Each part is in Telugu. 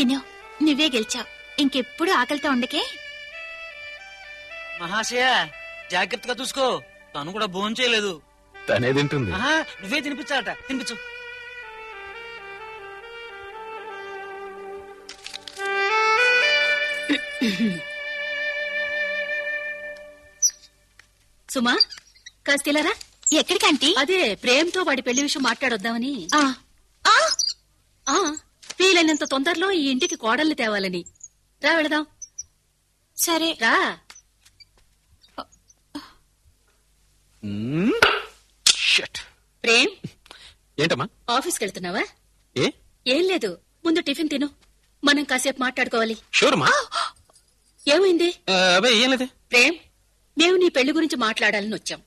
తిను, నువ్వే గెలిచావు. ఇంకెప్పుడు ఆకలితో ఉండకే. మహాశయ జాగ్రత్తగా చూసుకో, తను కూడా భోంచేయలేదు. తనే తింటుంది. నువ్వే తినిపించాలట, తినిపించు. సుమా, కాస్తిలారా. ఎక్కడికి ఆంటీ? అదే ప్రేమ్తో వాడి పెళ్లి విషయం మాట్లాడొద్దామని. వీలైనంత తొందరలో ఈ ఇంటికి కోడల్ని తేవాలని. రా వెళదాం. సరే రా. ప్రేమ్, ఏంటమ్మా? ఆఫీస్కి వెళ్తున్నావా? ఏ ఏం లేదు, ముందు టిఫిన్ తిను, మనం కాసేపు మాట్లాడుకోవాలి. షూర్మా. ఏమైంది? ఏం లేదు. ప్రేమ్, మేము నీ పెళ్లి గురించి మాట్లాడాలని వచ్చాం.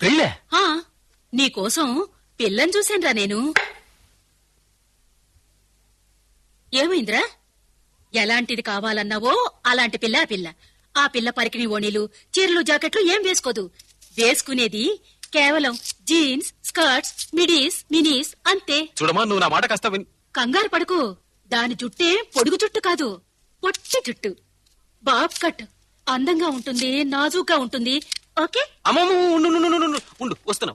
పెళ్ళే? నీకోసం పిల్లని చూశానురా నేను. ఏమైందిరా? ఎలాంటిది కావాలన్నావో అలాంటి పిల్ల ఆ పిల్ల. ఆ పిల్ల పరికిణి ఓణీలు, చీరలు, జాకెట్లు ఏం వేసుకోదు. వేసుకునేది కేవలం జీన్స్, స్కర్ట్స్, మిడీస్, మినీస్ అంతే. చూడమా, నువ్వు నా మాట కాస్త విని. కంగారు పడుకు. దాని జుట్టే పొడుగు జుట్టు కాదు, పొట్టి జుట్టు, బాబ్ కట్. అందంగా ఉంటుంది, నాజూగ్గా ఉంటుంది. ఓకే? ఉండు, వస్తున్నా.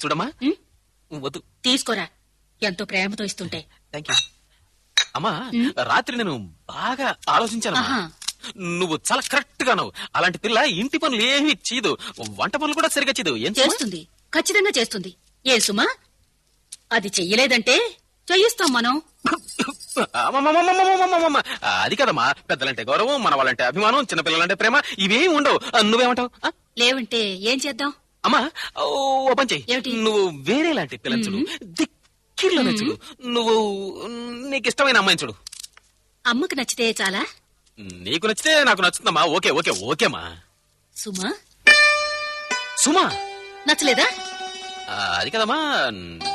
చూడమ్మా, వద్దు. తీసుకోరా, ఎంతో ప్రేమతో ఇస్తుంటే. Thank you. అమ్మా, రాత్రి నేను బాగా ఆలోచించాను. నువ్వు చాలా కరెక్ట్ గా నువ్వు అలాంటి పిల్ల ఇంటి పనులు ఏమీ చేయదు, వంట పనులు కూడా సరిగా చేయదు. ఏం చేస్తుంది? ఖచ్చితంగా చేస్తుంది. ఏ సుమా, అది చెయ్యలేదంటే చెయ్యిస్తాం మనం. అది కదమ్మా, పెద్దలంటే గౌరవం, మన వాళ్ళంటే అభిమానం, చిన్నపిల్లలంటే ప్రేమ, ఇవేం ఉండవు. నువ్వేమంటావు? లేవంటే ఏం చేద్దాం? అమ్మా, ఓ పని చెయ్యి. నువ్వు వేరే లాంటి పిల్లని చూడు, దిక్కిర్లోనే చూడు. నువ్వు నీకు ఇష్టమైన అమ్మాయిని చూడు. అమ్మకు నచ్చితే చాలా? నీకు నచ్చితే నాకు నచ్చుతుందమ్మా. Okay okay ఓకేమా. సుమా? సుమా నచ్చలేదా? అది కదమ్మా,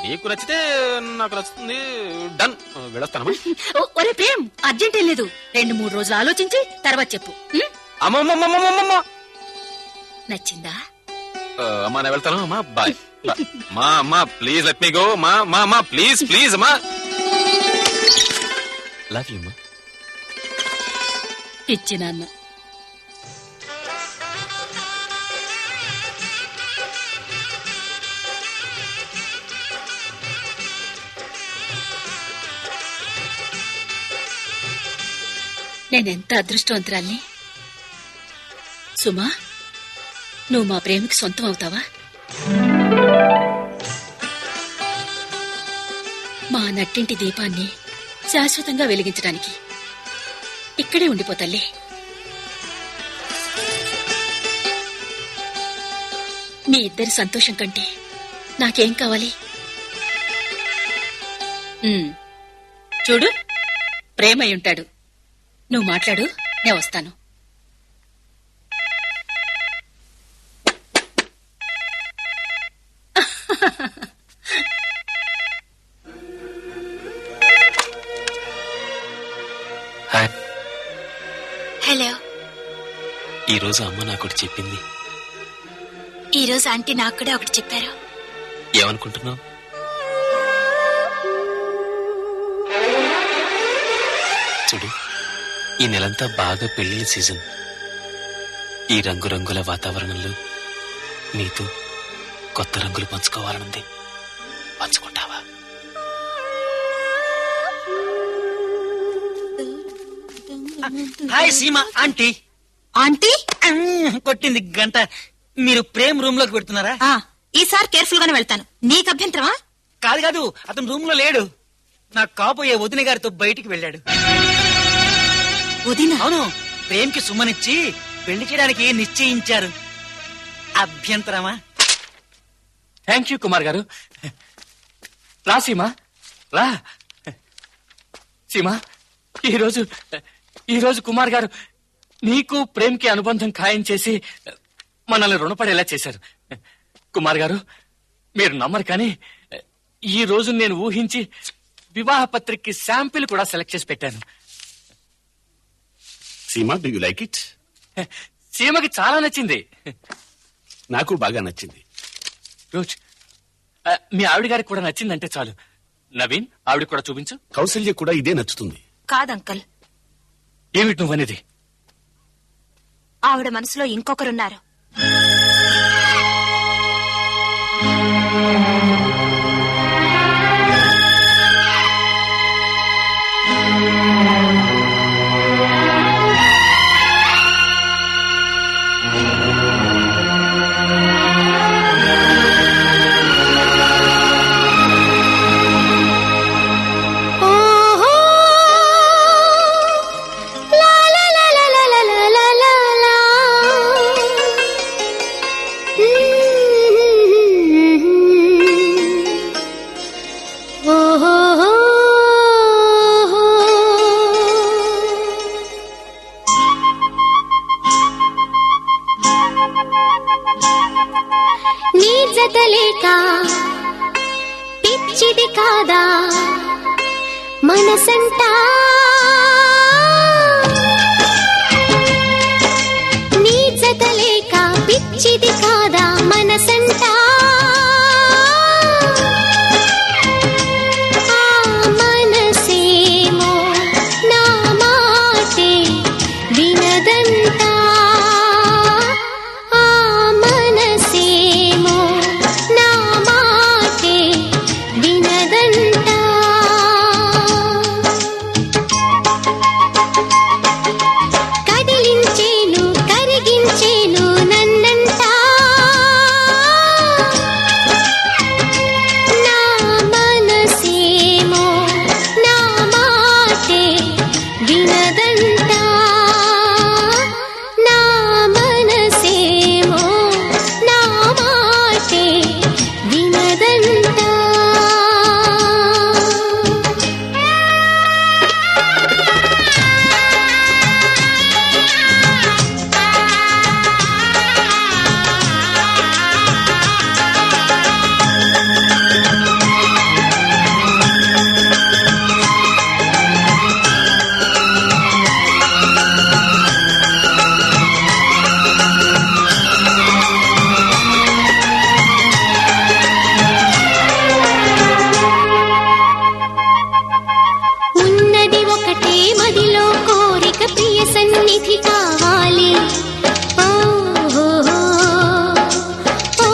నీకు నచ్చితే నాకు నచ్చుతుంది. డన్, వెళ్ళొస్తానమ్మా. ఒరే ప్రేమ్, అర్జెంట్ ఏం లేదు, 2-3 రోజులు ఆలోచించి తర్వాత చెప్పు. అమ్మమ్మమ్మమ్మమ్మమ్మ, నచ్చిందా? అమ్మా, నేను వెళ్తాను. అమ్మా, బాయ్. మా అమ్మా, ప్లీజ్ లెట్ మీ గో. మా ప్లీజ్ ప్లీజ్ అమ్మా. లవ్ యూ అమ్మా. పిచ్చి నాన్న. నేనెంత అదృష్టవంతురాల్ని. సుమా, నువ్వు మా ప్రేమకి సొంతం అవుతావా? మా నట్టింటి దీపాన్ని శాశ్వతంగా వెలిగించడానికి ఇక్కడే ఉండిపోతల్లే. మీ ఇద్దరి సంతోషం కంటే నాకేం కావాలి? చూడు, ప్రేమై ఉంటాడు. నువ్వు మాట్లాడు, నేను వస్తాను. హలో. ఈరోజు అమ్మ నాకు ఒకటి చెప్పింది. ఈరోజు ఆంటీ నాకు కూడా ఒకటి చెప్పారు. ఏమనుకుంటున్నావు? చూడు, ఈ నెలంతా బాగా పెళ్లిళ్ళ సీజన్. ఈ రంగురంగుల వాతావరణంలో నీతో కొత్త రంగులు పంచుకోవాలనుంది. పంచుకుంటావా? Hi Seema aunty. ఆంటీ కొట్టింది గంట. మీరు ప్రేమ్ రూమ్ లోకి పెడుతున్నారా? ఈసారి కేర్ఫుల్ గానే వెళ్తాను. నీకు అభ్యంతరమా? కాదు కాదు, అతను రూమ్ లో లేడు. నా కాబోయే వదిన గారితో బయటికి వెళ్ళాడు. వదిన? అవును, ప్రేమ్ కి సుమ్మనిచ్చి పెళ్లి చేయడానికి నిశ్చయించారు. అభ్యంతరమా? థ్యాంక్ యూ కుమార్ గారు. రా సీమా, రా. సీమా, ఈరోజు కుమార్ గారు నీకు ప్రేమ్కి అనుబంధం ఖాయం చేసి మనల్ని రుణపడేలా చేశారు. కుమార్ గారు, మీరు నమ్మరు కానీ ఈ రోజు నేను ఊహించి వివాహ పత్రికకి శాంపిల్ కూడా సెలెక్ట్ చేసి పెట్టాను. Seema, do you like it? సీమకి చాలా నచ్చింది. నాకు బాగా నచ్చింది. రోజ్, మీ ఆవిడ గారికి కూడా నచ్చిందంటే చాలు. నవీన్, ఆవిడ కూడా చూపించు. కౌశల్య కూడా ఇదే నచ్చుతుంది. కాదంకల్, ఏమిటి నువ్వనేది? ఆవిడ మనసులో ఇంకొకరున్నారు. నీ జతలేక పిచ్చిది కాదా మనసంటా, నీ జతలేక పిచ్చిది కాదా మనసంటా, ఆ మనసేమో నా మాటే వినదంటా, ఆ మనసేమో నా మాటే వినదంటా. కదిలించేను కరిగించేను నన్నంటా, నా మనసేమో నా మాటే వినదంటా, నా మనసేమో నా మాటే వినదంటా. ఉన్నది ఒకటే మదిలో కోరిక, ప్రియ సన్నిధి కావాలి. ఓ ఓ, ఓ,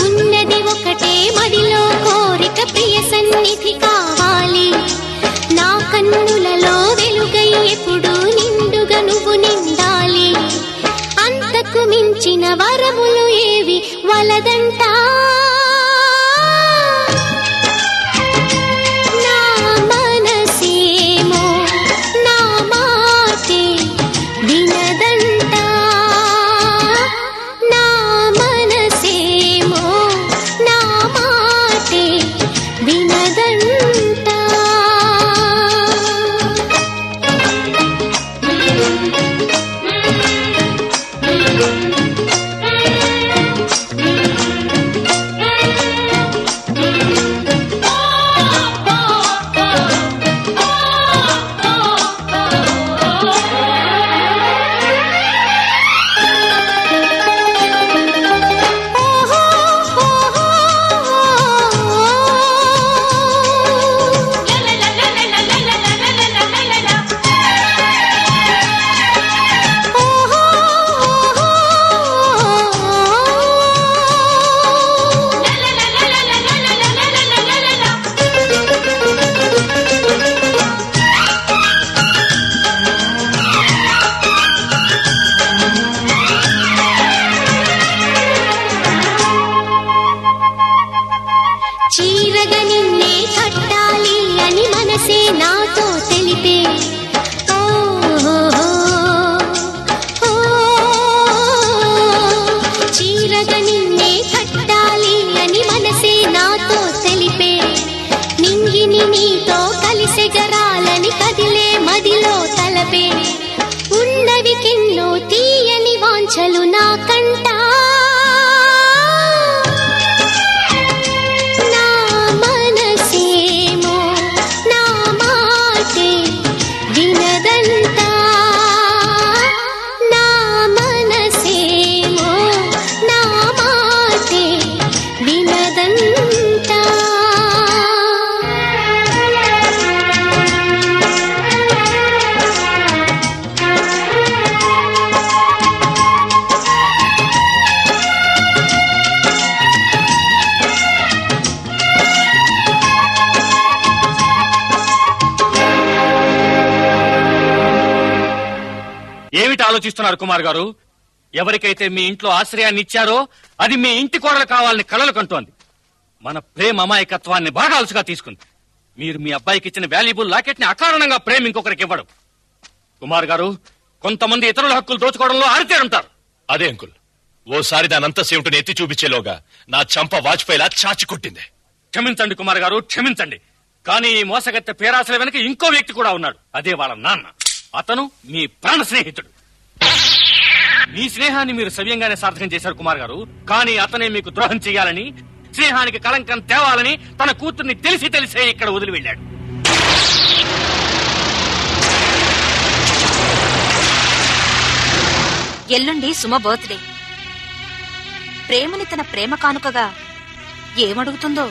ఉన్నది ఒకటే మదిలో కోరిక, ప్రియ సన్నిధి కావాలి. నా కన్నులలో వెలుగై ఎప్పుడు నిండుగా నువ్వు నిండాలి. అంతకు మించిన వరములు ఏవి వలదంటా, నా మనసేమో నా మాటే వినదంటా, నా మనసేమో నా మాటే వినదంటా. చీరగ నిన్నే కట్టాలి అని మనసే నాతో తెలిపే, ఓ ఓ, ఓ, చీరగ నిన్నే కట్టాలి అని మనసే నాతో తెలిపే, నింగిని నీతో కలిసెగరాలని కదిలే మదిలో తలపే, ఉన్నవి కెన్నో తీయని వాంఛలు నా కంటా, నా మనసేమో నా మాటే వినదంటా, నా మనసేమో నా మాటే వినదంటా. ఏమిటి ఆలోచిస్తున్నారు కుమార్ గారు? ఎవరికైతే మీ ఇంట్లో ఆశ్రయాన్ని ఇచ్చారో అది మీ ఇంటి కోడలు కావాలని కలలు కంటోంది. మన ప్రేమ అమాయకత్వాన్ని బాగా అలసుగా తీసుకుంది. మీరు మీ అబ్బాయికి ఇచ్చిన వాల్యుబుల్ లాకెట్ ని అకారణంగా ప్రేమ ఇంకొకరికి ఇవ్వడం. కుమార్ గారు, కొంతమంది ఇతరుల హక్కులు దోచుకోవడంలో ఆరితేరుంటారు. అదే అంకుల్, ఓసారి దానంతా సేమిటిని ఎత్తి చూపించేలోగా నా చంప వాజ్పేయిలా చాచి కొట్టింది. క్షమించండి కుమార్ గారు, క్షమించండి. కానీ ఈ మోసగత్తె పేరాసల వెనక ఇంకో వ్యక్తి కూడా ఉన్నాడు. అదే వాళ్ళ నాన్న. అతను మీ ప్రాణ స్నేహితుడు. మీ స్నేహాన్ని మీరు సవ్యంగానే సార్థకం చేశారు కుమార్ గారు. కానీ అతనే మీకు ద్రోహం చేయాలని, స్నేహానికి కళంకం తేవాలని తన కూతుర్ని తెలిసే ఇక్కడ వదిలి వెళ్ళాడు. ఎల్లుండి సుమ బర్త్డే. ప్రేమని తన ప్రేమ కానుకగా ఏమడుగుతుందో